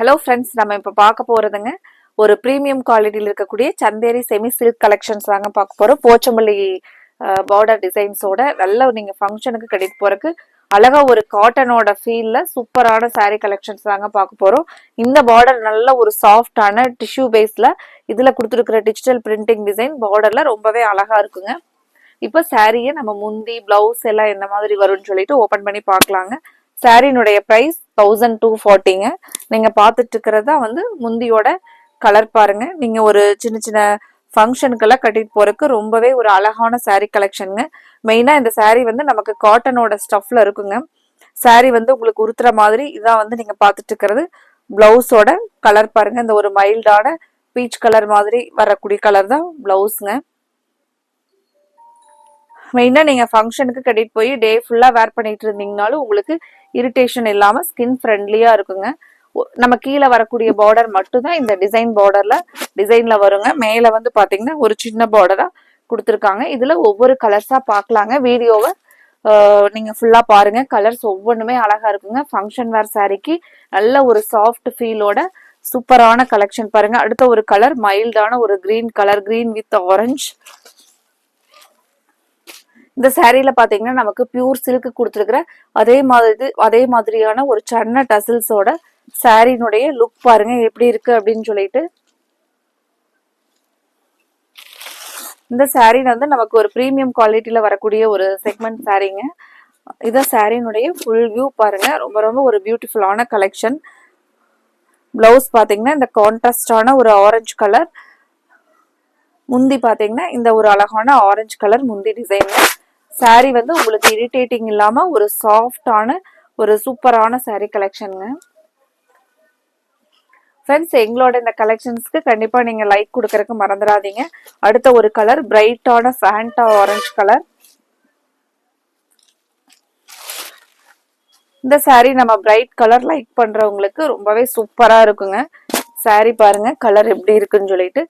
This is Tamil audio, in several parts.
ஹலோ ஃப்ரெண்ட்ஸ், நம்ம இப்போ பார்க்க போகிறதுங்க ஒரு ப்ரீமியம் குவாலிட்டியில் இருக்கக்கூடிய சந்தேரி செமி சில்க் கலெக்ஷன்ஸ் தாங்க பார்க்க போகிறோம். போச்சம்பள்ளி பார்டர் டிசைன்ஸோட நல்ல நீங்கள் ஃபங்க்ஷனுக்கு கட்டிட்டு போகிறதுக்கு அழகாக ஒரு காட்டனோட ஃபீலில் சூப்பரான சாரீ கலெக்ஷன்ஸ் தாங்க பார்க்க போகிறோம். இந்த பார்டர் நல்ல ஒரு சாஃப்டான டிஷ்யூ பேஸில் இதில் கொடுத்துருக்குற டிஜிட்டல் பிரிண்டிங் டிசைன் பார்டரில் ரொம்பவே அழகாக இருக்குங்க. இப்போ சாரியை நம்ம முந்தி பிளவுஸ் எல்லாம் எந்த மாதிரி வரும்னு சொல்லிட்டு ஓப்பன் பண்ணி பார்க்கலாங்க. சாரினுடைய ப்ரைஸ் 1240ங்க. நீங்க பார்த்துட்டு இருக்கிறதா முந்தியோட கலர் பாருங்க. நீங்க ஒரு சின்ன சின்ன ஃபங்க்ஷனுக்கெல்லாம் கட்டிட்டு போறதுக்கு ரொம்பவே ஒரு அழகான சாரீ கலெக்ஷனுங்க. மெயினா இந்த சாரீ நமக்கு காட்டனோட ஸ்டஃப்ல இருக்குங்க. சாரீ உங்களுக்கு உறுத்துற மாதிரி இதான் நீங்க பார்த்துட்டு இருக்கிறது. பிளவுஸோட கலர் பாருங்க. இந்த ஒரு மைல்டான பீச் கலர் மாதிரி வரக்கூடிய கலர் தான் பிளவுஸ்ங்க. மெயினாக நீங்கள் ஃபங்க்ஷனுக்கு கட்டிட்டு போய் டே ஃபுல்லாக வேர் பண்ணிட்டு இருந்தீங்கனாலும் உங்களுக்கு இரிட்டேஷன் இல்லாமல் ஸ்கின் ஃப்ரெண்ட்லியாக இருக்குங்க. நம்ம கீழே வரக்கூடிய பார்டர் மட்டும்தான் இந்த டிசைனில் வருங்க. மேலே பார்த்தீங்கன்னா ஒரு சின்ன பார்டராக கொடுத்துருக்காங்க. இதில் ஒவ்வொரு கலர்ஸாக பார்க்கலாங்க. வீடியோவை நீங்கள் ஃபுல்லாக பாருங்கள். கலர்ஸ் ஒவ்வொன்றுமே அழகாக இருக்குங்க. ஃபங்க்ஷன் வேர் சாரீக்கு நல்ல ஒரு சாஃப்ட் ஃபீலோட சூப்பரான கலெக்ஷன் பாருங்க. அடுத்த ஒரு கலர் மைல்டான ஒரு green colour, green with orange. இந்த சாரீல பாத்தீங்கன்னா நமக்கு பியூர் சில்க் கொடுத்துருக்குற அதே மாதிரியான ஒரு சன்ன டசில்ஸோட சாரீனுடைய லுக் பாருங்க எப்படி இருக்கு அப்படின்னு சொல்லிட்டு. இந்த சாரீ நமக்கு ஒரு பிரீமியம் குவாலிட்டியில வரக்கூடிய ஒரு செக்மெண்ட் சாரீங்க. இதான் சாரீனுடைய ஃபுல் வியூ பாருங்க. ரொம்ப ரொம்ப ஒரு பியூட்டிஃபுல்லான கலெக்ஷன். பிளவுஸ் பாத்தீங்கன்னா இந்த கான்ட்ராஸ்டான ஒரு ஆரஞ்சு கலர். முந்தி பாத்தீங்கன்னா இந்த ஒரு அழகான ஆரஞ்சு கலர் முந்தி டிசைன். சாரீ உங்களுக்கு இரிட்டேட்டிங் இல்லாம ஒரு சாஃப்டான ஒரு சூப்பரான சாரீ கலெக்ஷனுங்க. ஃப்ரெண்ட்ஸ், எங்களோட இந்த கலெக்ஷன்ஸ்க்கு கண்டிப்பா நீங்க லைக் கொடுக்கறதுக்கு மறந்துடாதீங்க. அடுத்த ஒரு கலர் பிரைட்டான ஃபேண்டா ஆரஞ்சு கலர். இந்த சாரீ நம்ம பிரைட் கலர் லைக் பண்றவங்களுக்கு ரொம்பவே சூப்பரா இருக்குங்க. சாரீ பாருங்க கலர் எப்படி இருக்குன்னு சொல்லிட்டு.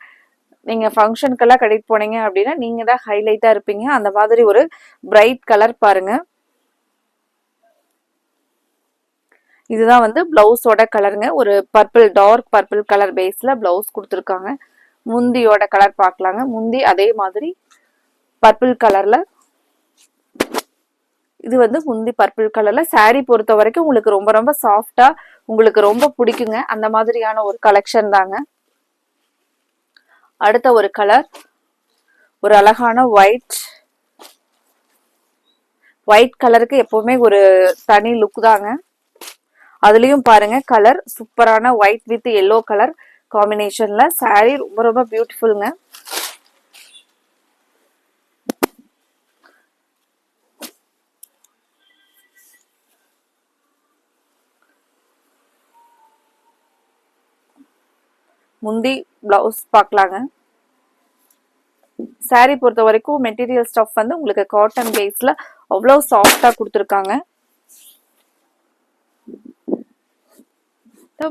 நீங்க ஃபங்க்ஷனுக்கெல்லாம் கட்டிட்டு போனீங்க அப்படின்னா நீங்க தான் ஹைலைட்டா இருப்பீங்க. அந்த மாதிரி ஒரு பிரைட் கலர் பாருங்க. இதுதான் பிளவுஸோட கலருங்க. ஒரு பர்பிள், டார்க் பர்பிள் கலர் பேஸ்ல பிளவுஸ் கொடுத்துருக்காங்க. முந்தியோட கலர் பார்க்கலாங்க. முந்தி அதே மாதிரி பர்பிள் கலர்ல. இது முந்தி பர்பிள் கலர்ல. சாரீ பொறுத்த வரைக்கும் உங்களுக்கு ரொம்ப ரொம்ப சாஃப்டா உங்களுக்கு ரொம்ப பிடிக்குங்க. அந்த மாதிரியான ஒரு கலெக்ஷன் தாங்க. அடுத்த ஒரு கலர் ஒரு அழகான ஒயிட் கலருக்கு எப்பவுமே ஒரு தனி லுக் தாங்க. அதுலயும் பாருங்க கலர் சூப்பரான ஒயிட் வித் எல்லோ கலர் காம்பினேஷன்ல சாரீ ரொம்ப ரொம்ப பியூட்டிஃபுல்ங்க. முந்தி பிளவுஸ் பார்க்கலாங்க. சாரீ பொறுத்த வரைக்கும் மெட்டீரியல் ஸ்டஃப் உங்களுக்கு காட்டன் பேஸ்ல அவ்வளவு சாஃப்டா கொடுத்துருக்காங்க.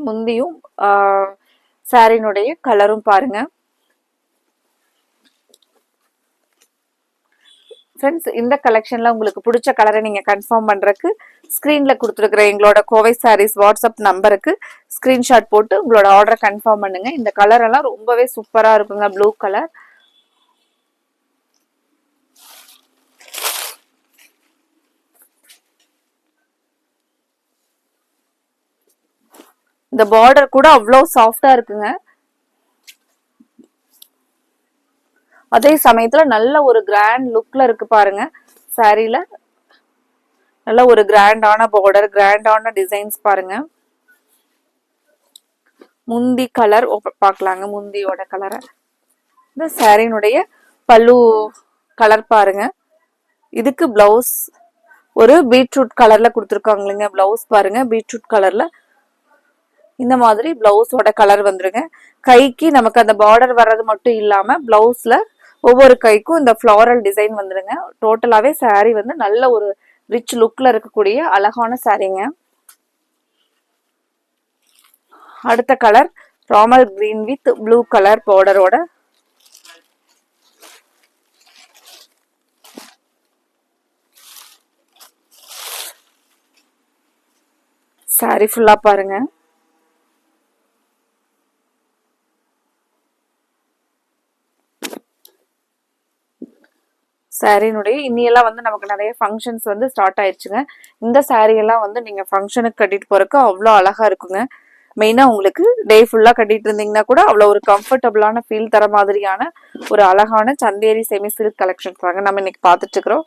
முந்தியும் சாரீனுடைய கலரும் பாருங்க. ஃப்ரெண்ட்ஸ், இந்த கலெக்ஷன்ல உங்களுக்கு பிடிச்ச கலரை நீங்க கன்ஃபார்ம் பண்றதுக்கு ஸ்கிரீன்ல கொடுத்துருக்கிற எங்களோட கோவை சாரீஸ் வாட்ஸ்அப் நம்பருக்கு ஸ்கிரீன்ஷாட் போட்டு உங்களோட ஆர்டரை கன்ஃபார்ம் பண்ணுங்க. இந்த கலர் எல்லாம் ரொம்பவே சூப்பரா இருக்குங்க. Blue colour. இந்த பார்டர் கூட அவ்வளவு சாஃப்டா இருக்குங்க. அதே சமயத்துல நல்ல ஒரு கிராண்ட் லுக்ல இருக்கு பாருங்க. சாரீல நல்ல ஒரு கிராண்டான பார்டர், கிராண்டான டிசைன்ஸ் பாருங்க. முந்தி கலர் பார்க்கலாங்க. முந்தியோட கலரை. இந்த சாரீனுடைய பல்லு கலர் பாருங்க. இதுக்கு பிளவுஸ் ஒரு பீட்ரூட் கலர்ல கொடுத்துருக்காங்க இல்லைங்க. பிளவுஸ் பாருங்க பீட்ரூட் கலர்ல. இந்த மாதிரி பிளவுஸோட கலர் வந்துருங்க. கைக்கு நமக்கு அந்த பார்டர் வர்றது மட்டும் இல்லாம பிளவுஸ்ல ஒவ்வொரு கைக்கும் இந்த ஃப்ளாரல் டிசைன் வந்துருங்க. டோட்டலாவே சாரீ நல்ல ஒரு ரிச் லுக்ல இருக்கக்கூடிய அழகான சாரீங்க. அடுத்த கலர் ராமல் கிரீன் வித் ப்ளூ கலர் பார்டரோட. சாரீ ஃபுல்லா பாருங்க. சாரினுடைய இன்னியெல்லாம் வந்து நமக்கு நிறைய ஃபங்க்ஷன்ஸ் வந்து ஸ்டார்ட் ஆயிடுச்சுங்க. இந்த சாரி எல்லாம் வந்து நீங்க ஃபங்க்ஷனுக்கு கட்டிட்டு போறதுக்கு அவ்வளோ அழகா இருக்குங்க. மெயினா உங்களுக்கு டே ஃபுல்லா கட்டிட்டு இருந்தீங்கன்னா கூட அவ்வளோ ஒரு கம்ஃபர்டபுளான ஃபீல் தர மாதிரியான ஒரு அழகான சந்தேரி செமி சில்க் கலெக்ஷன்ஸ் வாங்க நம்ம இன்னைக்கு பார்த்துட்டு இருக்கிறோம்.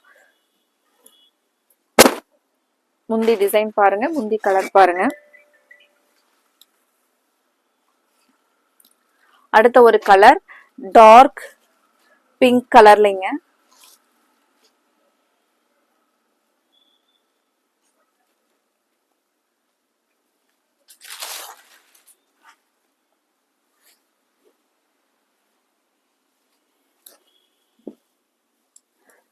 முந்தி டிசைன் பாருங்க, முந்தி கலர் பாருங்க. அடுத்த ஒரு கலர் டார்க் பிங்க் கலர்லைங்க.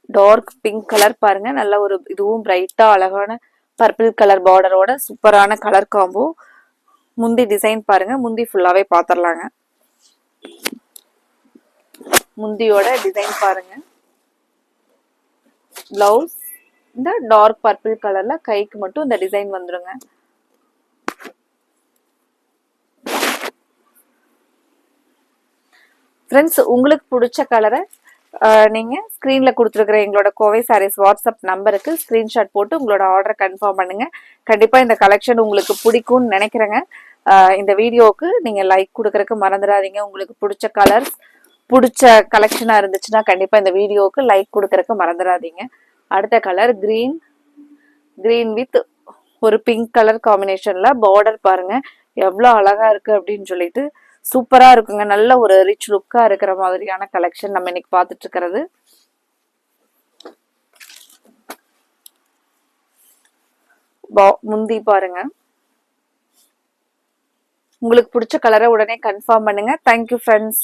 டார்க் பிங்க் கலர் பாருங்க, நல்ல ஒரு இதுவும் பிரைட்டா அழகான பர்பிள் கலர் பார்டரோட சூப்பரான கலர் காம்போ. முந்தி டிசைன் பாருங்க, முந்தி ஃபுல்லாவே பாத்திரலாங்க. முந்தியோட டிசைன் பாருங்க. பிளவுஸ் இந்த டார்க் பர்பிள் கலர்ல கைக்கு மட்டும் இந்த டிசைன் வந்துருங்க. ஃப்ரெண்ட்ஸ், உங்களுக்கு பிடிச்ச கலரை நீங்க ஸ்கிரீன்ல கொடுத்துருக்கிற எங்களோட கோவை சாரீஸ் வாட்ஸ்அப் நம்பருக்கு ஸ்கிரீன்ஷாட் போட்டு உங்களோட ஆர்டரை கன்ஃபார்ம் பண்ணுங்க. கண்டிப்பா இந்த கலெக்ஷன் உங்களுக்கு பிடிக்கும்னு நினைக்கிறேங்க. இந்த வீடியோவுக்கு நீங்க லைக் கொடுக்கறதுக்கு மறந்துடாதீங்க. உங்களுக்கு பிடிச்ச கலர்ஸ் பிடிச்ச கலெக்ஷனா இருந்துச்சுன்னா கண்டிப்பா இந்த வீடியோவுக்கு லைக் கொடுக்கறதுக்கு மறந்துடாதீங்க. அடுத்த கலர் கிரீன், கிரீன் வித் ஒரு பிங்க் கலர் காம்பினேஷன்ல பார்டர் பாருங்க எவ்வளவு அழகா இருக்கு அப்படின்னு சொல்லிட்டு சூப்பரா இருக்குங்க. நல்ல ஒரு ரிச் லுக்கா இருக்கிற மாதிரியான கலெக்ஷன் நம்ம இன்னைக்கு பார்த்துட்டு இருக்கிறது. முந்தி பாருங்க. உங்களுக்கு பிடிச்ச கலரை உடனே கன்ஃபார்ம் பண்ணுங்க. Thank you friends.